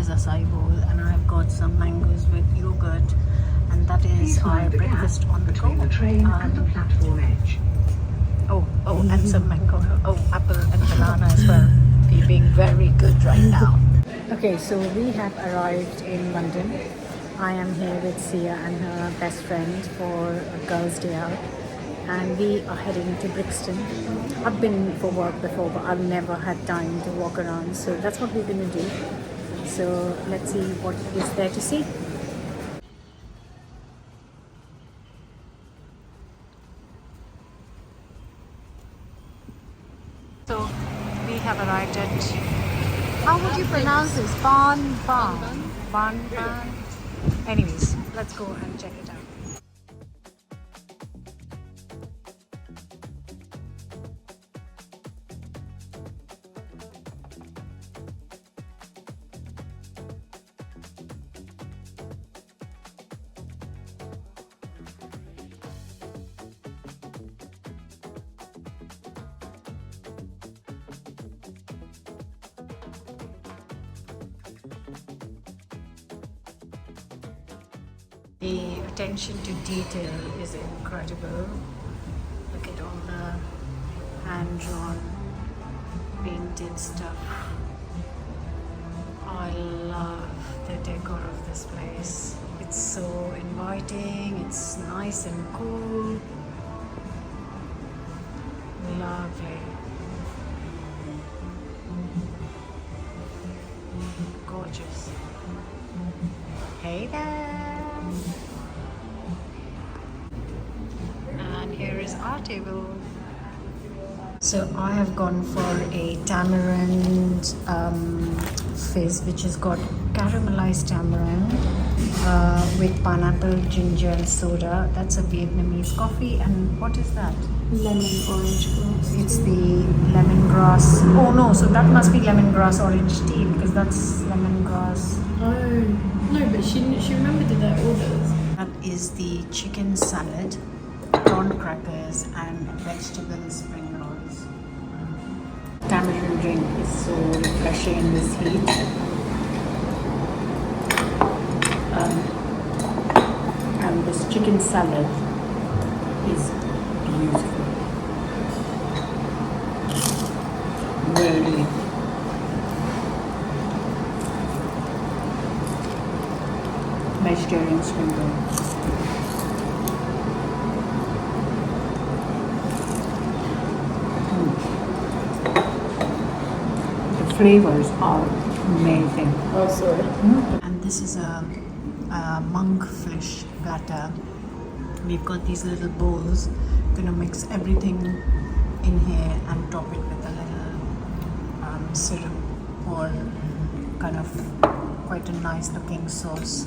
is acai bowl, and I've got some mangoes with yogurt, and that is our breakfast on the go. Between the train and the platform edge. And some mango. Apple and banana as well. They're being very good right now. Okay, so we have arrived in London. I am here with Sia and her best friend for a girls' day out, and we are heading to Brixton. I've been for work before, but I've never had time to walk around, so that's what we're going to do. So let's see what is there to see. So we have arrived at, how would you pronounce this? Ban. Anyways, let's go and check it out. The attention to detail is incredible. Look at all the hand-drawn painted stuff. I love the decor of this place. It's so inviting, it's nice and cool. Lovely. Gorgeous. Hey there! And here is our table. So I have gone for a tamarind fizz, which has got caramelized tamarind with pineapple, ginger and soda. That's a Vietnamese coffee. And what is that? Lemon orange grass. It's the lemongrass. Oh no, so that must be lemongrass orange tea, because that's lemongrass. Oh no, but she remembered their orders. That is the chicken salad, prawn crackers and vegetable spring rolls. Tamarind drink is so refreshing in this heat. And this chicken salad is beautiful. Really. Vegetarian spring roll. The flavors are amazing. Oh, sorry. And this is a monkfish platter. We've got these little bowls. Gonna mix everything in here and top it with a little syrup or kind of quite a nice looking sauce.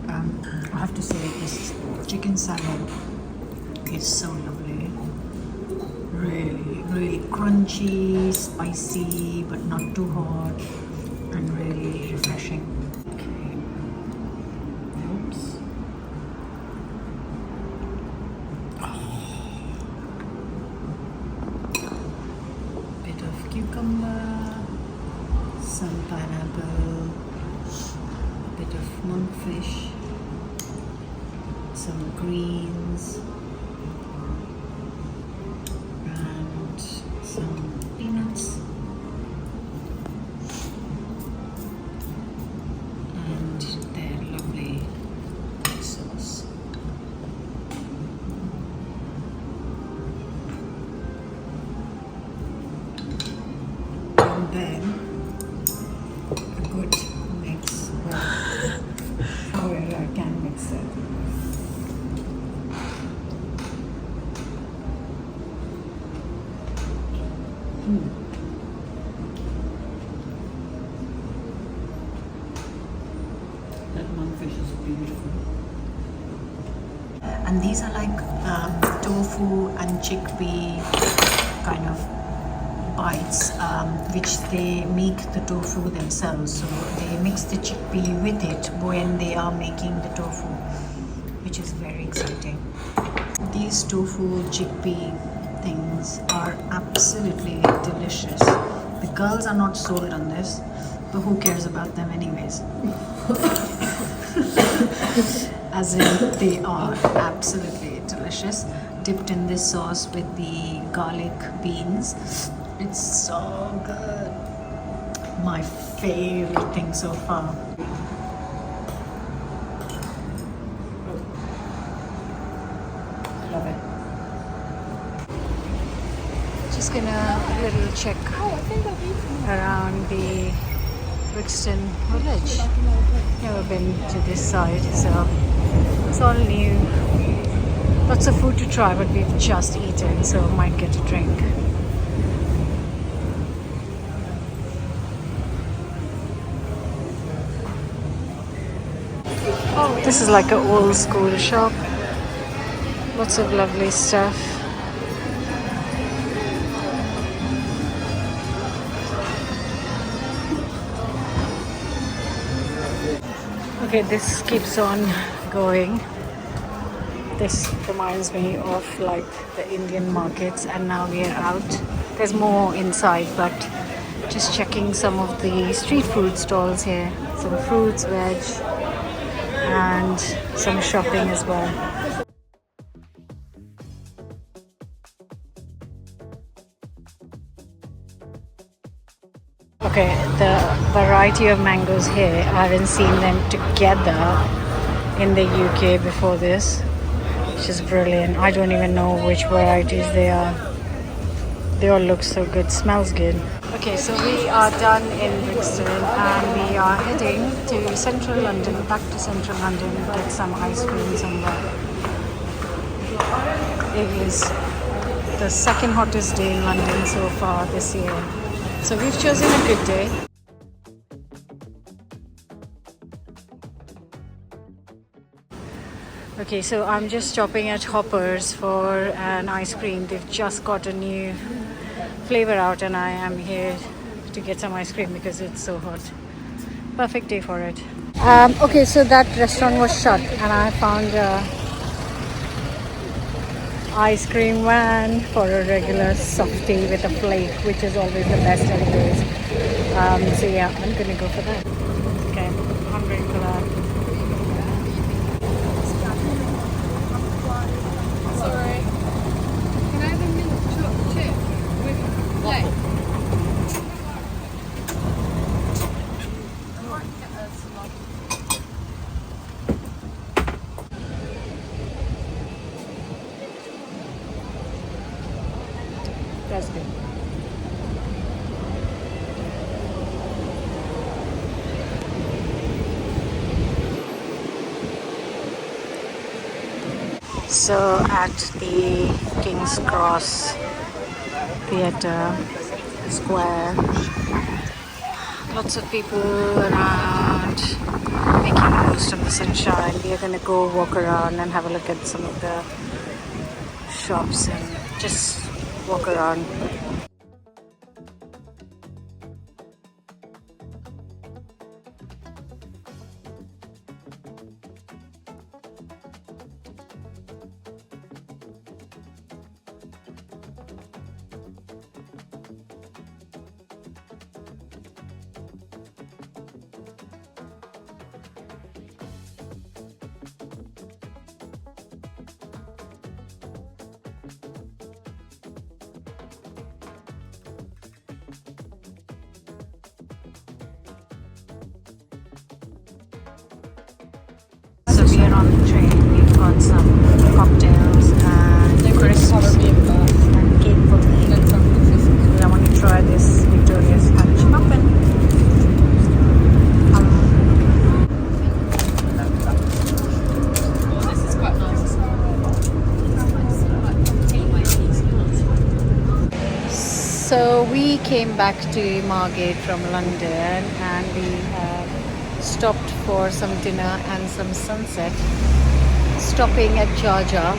I have to say, this chicken salad is so lovely. Really, really crunchy, spicy, but not too hot, and really refreshing. Okay. Oops. Bit of cucumber, some pineapple, a bit of monkfish, some greens, and some peanuts, and their lovely sauce. And then a good mix, however I can mix it. That monkfish is beautiful. And these are like tofu and chickpea kind of bites, which they make the tofu themselves. So they mix the chickpea with it when they are making the tofu, which is very exciting. These tofu chickpea things are absolutely delicious. The girls are not sold on this, But who cares about them anyways? As in, they are absolutely delicious. Dipped in this sauce with the garlic beans. It's so good. My favorite thing so far. Love it. Just gonna little check around the Brixton village. Never been to this side, so it's all new. Lots of food to try, but we've just eaten, so might get a drink. Oh, this is like an old school shop. Lots of lovely stuff. Okay, this keeps on going. This reminds me of like the Indian markets, and now we are out. There's more inside, but just checking some of the street food stalls here. Some fruits, veg, and some shopping as well. Okay, the variety of mangoes here, I haven't seen them together in the UK before this, which is brilliant. I don't even know which varieties they are. They all look so good, smells good. Okay, so we are done in Brixton and we are heading to central London, back to central London, get some ice cream somewhere. It is the second hottest day in London so far this year. So we've chosen a good day. Okay, so I'm just stopping at Hopper's for an ice cream. They've just got a new flavor out and I am here to get some ice cream because it's so hot. Perfect day for it. Okay, so that restaurant was shut and I found a ice cream van for a regular softie with a flake, which is always the best anyways. So yeah, I'm gonna go for that. Okay, I'm going for that. Sorry. Can I have a mint chocolate chip with flake? That's good. So at the King's Cross Theatre Square, lots of people around making the most of the sunshine. We are going to go walk around and have a look at some of the shops and just walk around. So we are on the train. We've got some cocktails and crisps and cake for me. So I want to try this Victoria's Scotch muffin. This is quite nice. So we came back to Margate from London and we stopped for some dinner and some sunset, stopping at Jaja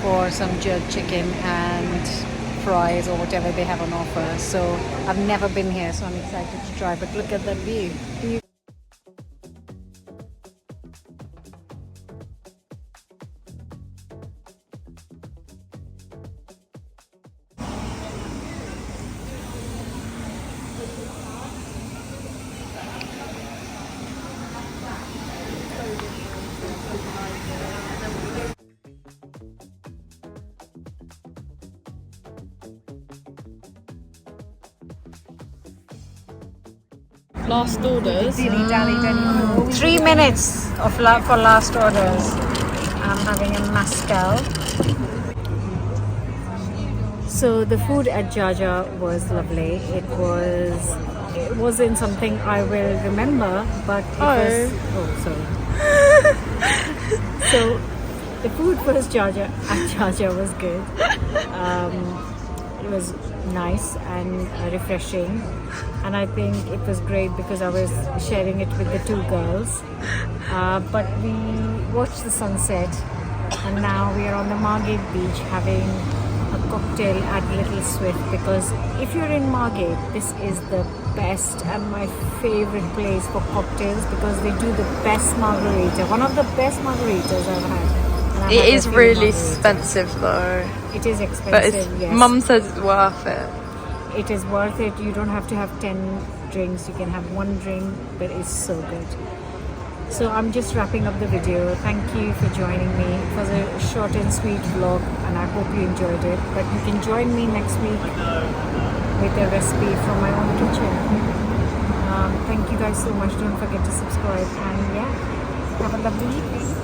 for some jerk chicken and fries or whatever they have on offer. So I've never been here, so I'm excited to try, but look at that view. Last orders. 3 minutes for last orders. I'm having a mezcal. So the food at Jaja was lovely. It wasn't something I will remember, but it was. Oh, sorry. So the food was at Jaja was good. It was nice and refreshing, and I think it was great because I was sharing it with the two girls. But we watched the sunset, and now we are on the Margate beach having a cocktail at Little Swift, because if you're in Margate, this is the best and my favorite place for cocktails because they do the best margarita, one of the best margaritas I've had. It is really expensive though. It is But expensive, yes. Mum says it's worth it. It is worth it. You don't have to have 10 drinks. You can have one drink, but it's so good. So I'm just wrapping up the video. Thank you for joining me. It was a short and sweet vlog, and I hope you enjoyed it. But you can join me next week with a recipe from my own kitchen. Thank you guys so much. Don't forget to subscribe, and yeah, have a lovely evening.